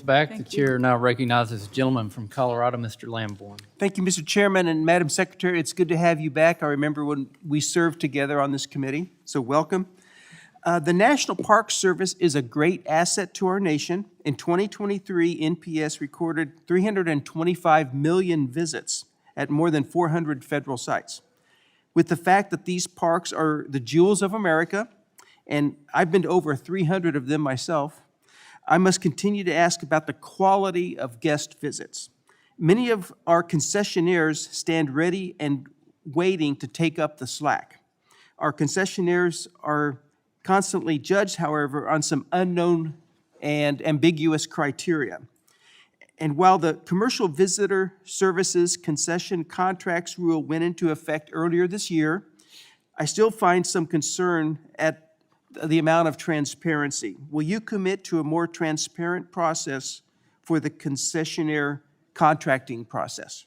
Back. The Thank chair now recognizes the gentleman from Colorado, Mr. Lamborn. Thank you, Mr. Chairman and Madam Secretary. It's good to have you back. I remember when we served together on this committee, so welcome. The National Park Service is a great asset to our nation. In 2023, NPS recorded 325 million visits at more than 400 federal sites. With the fact that these parks are the jewels of America, and I've been to over 300 of them myself, I must continue to ask about the quality of guest visits. Many of our concessionaires stand ready and waiting to take up the slack. Our concessionaires are constantly judged, however, on some unknown and ambiguous criteria. And while the Commercial Visitor Services Concession Contracts Rule went into effect earlier this year, I still find some concern at the amount of transparency. Will you commit to a more transparent process for the concessionaire contracting process?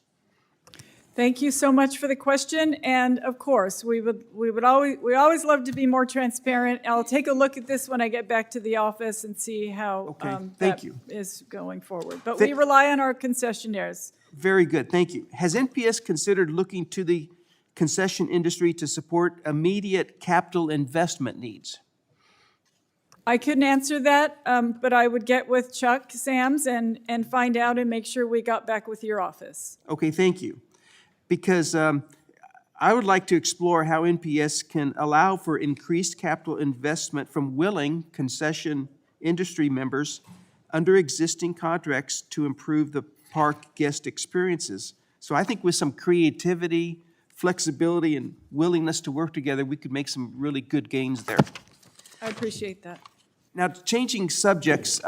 Thank you so much for the question. And of course, we always love to be more transparent. I'll take a look at this when I get back to the office and see how that is going forward. But we rely on our concessionaires. Very good, thank you. Has NPS considered looking to the concession industry to support immediate capital investment needs? I couldn't answer that, but I would get with Chuck Sams and find out and make sure we got back with your office. Okay, thank you. Because I would like to explore how NPS can allow for increased capital investment from willing concession industry members under existing contracts to improve the park guest experiences. So I think with some creativity, flexibility, and willingness to work together, we could make some really good gains there. I appreciate that. Now, changing subjects,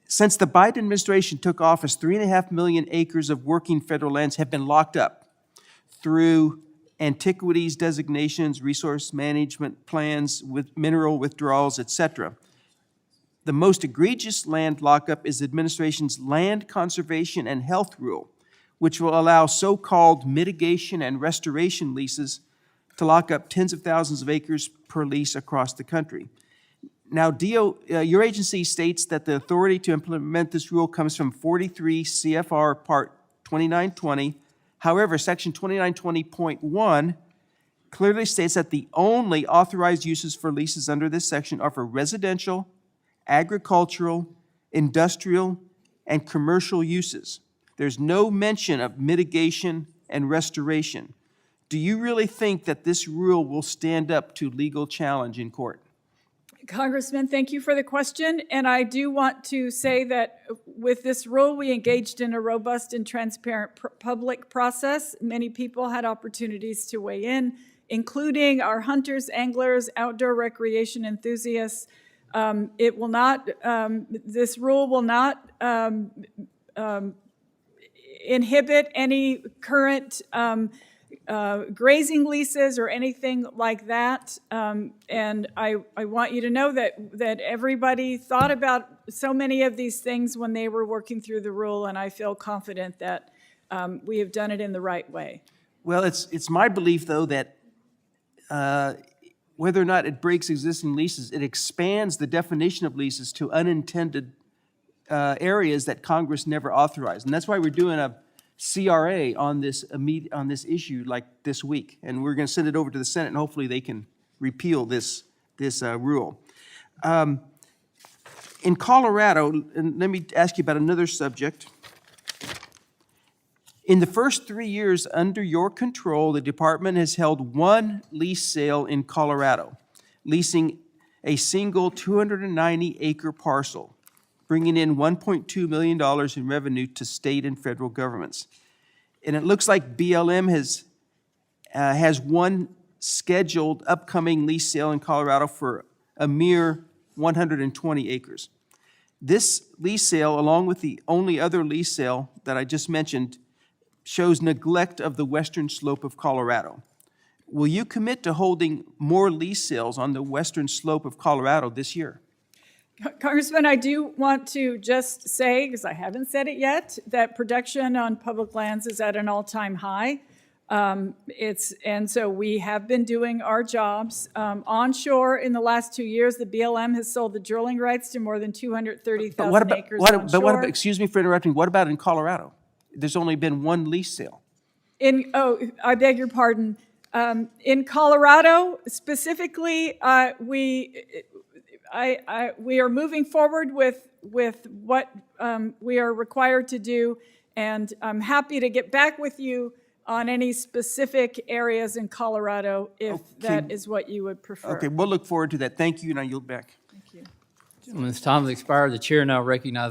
since the Biden administration took office, 3.5 million acres of working federal lands have been locked up through antiquities designations, resource management plans, with mineral withdrawals, etc. The most egregious land lockup is the administration's Land Conservation and Health Rule, which will allow so-called mitigation and restoration leases to lock up tens of thousands of acres per lease across the country. Now, your agency states that the authority to implement this rule comes from 43 CFR Part 2920. However, Section 2920.1 clearly states that the only authorized uses for leases under this section are for residential, agricultural, industrial, and commercial uses. There's no mention of mitigation and restoration. Do you really think that this rule will stand up to legal challenge in court? Congressman, thank you for the question. And I do want to say that with this rule, we engaged in a robust and transparent public process. Many people had opportunities to weigh in, including our hunters, anglers, outdoor recreation enthusiasts. This rule will not inhibit any current grazing leases or anything like that. And I want you to know that everybody thought about so many of these things when they were working through the rule, and I feel confident that we have done it in the right way. Well, it's my belief, though, that whether or not it breaks existing leases, it expands the definition of leases to unintended areas that Congress never authorized. And that's why we're doing a CRA on this issue like this week, and we're going to send it over to the Senate, and hopefully they can repeal this rule. In Colorado, and let me ask you about another subject. In the first 3 years under your control, the department has held one lease sale in Colorado, leasing a single 290-acre parcel, bringing in $1.2 million in revenue to state and federal governments. And it looks like BLM has one scheduled upcoming lease sale in Colorado for a mere 120 acres. This lease sale, along with the only other lease sale that I just mentioned, shows neglect of the western slope of Colorado. Will you commit to holding more lease sales on the western slope of Colorado this year? Congressman, I do want to just say, because I haven't said it yet, that production on public lands is at an all-time high. And so we have been doing our jobs. Onshore, in the last 2 years, the BLM has sold the drilling rights to more than 230,000 acres onshore. Excuse me for interrupting, what about in Colorado? There's only been one lease sale. I beg your pardon. In Colorado, specifically, we are moving forward with what we are required to do, and I'm happy to get back with you on any specific areas in Colorado if that is what you would prefer. Okay, we'll look forward to that. Thank you, and I yield back. Thank you. Gentleman's time has expired. The chair now recognizes